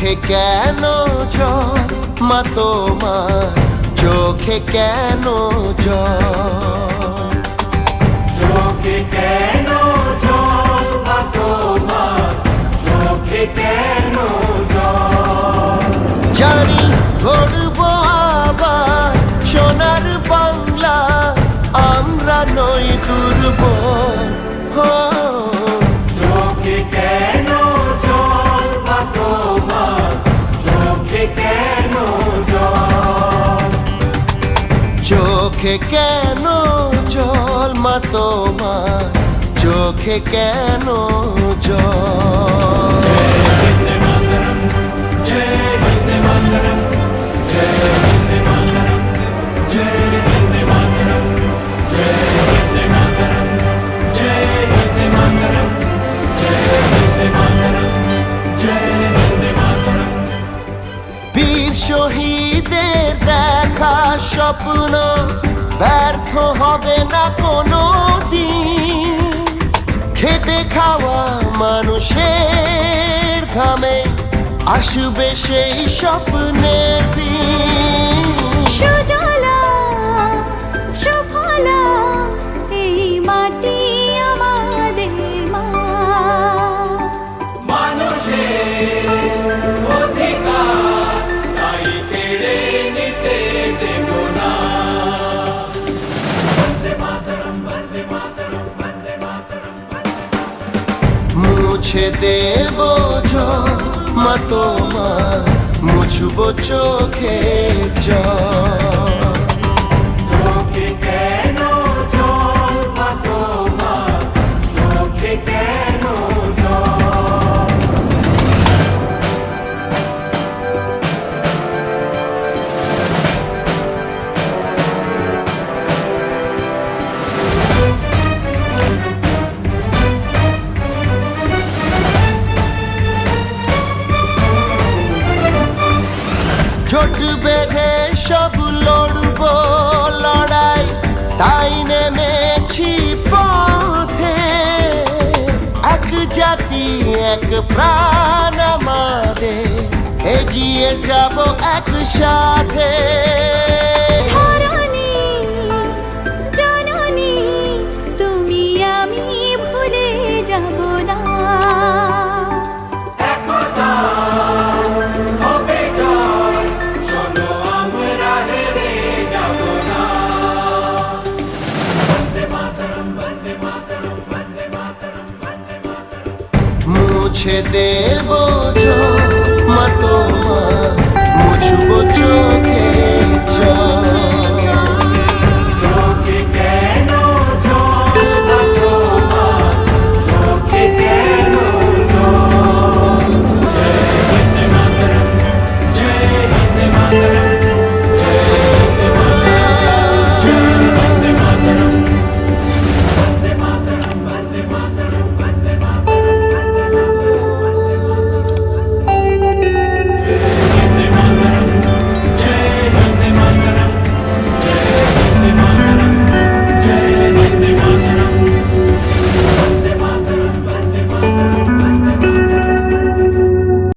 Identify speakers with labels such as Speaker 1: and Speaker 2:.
Speaker 1: চোখে কেন জল মা তোমার চোখে কেন জল
Speaker 2: চোখে কেন জল মা তোমার চোখে কেন জল
Speaker 1: জানি গর্ব আবার সোনার বাংলা আমরা নই দুর্বল
Speaker 2: চোখে কেন জল মা তোমার চোখে কেন জল
Speaker 1: চোখে কেন জল মা তোমার চোখে কেন জল বীর শহীদের দেখা স্বপ্ন ব্যর্থ হবে না কোনো দিন খেটে খাওয়া মানুষের ঘামে আসবে সেই স্বপ্নের দিন
Speaker 3: সুজলা সুফলা এই মাটি আমাদের মা
Speaker 2: মানুষের অধিকার তাই কেড়ে নিতে দেব না বন্দে মাতরম বন্দে মাতরম বন্দে মাতরম
Speaker 1: মুছে দেব জল মা তোমার মুছব চোখে জল
Speaker 2: চোখে কেন জল মা তোমার চোখে কেন জল
Speaker 1: জোট বেঁধে সব লড়ব লড়াই তাই নেমেছি পথে এক জাতি এক প্রাণ আমাদের এগিয়ে যাব একসাথে
Speaker 3: ধরণী জননী তুমি আমি ভুলে যাব না
Speaker 2: একতা হবে জয় শোনো আমরা হেরে যাব না বন্দে মাতরম বন্দে মাতরম বন্দে মাতরম বন্দে মাতরম
Speaker 1: মুছে দেব জল মা তোমার মুছব চোখে জল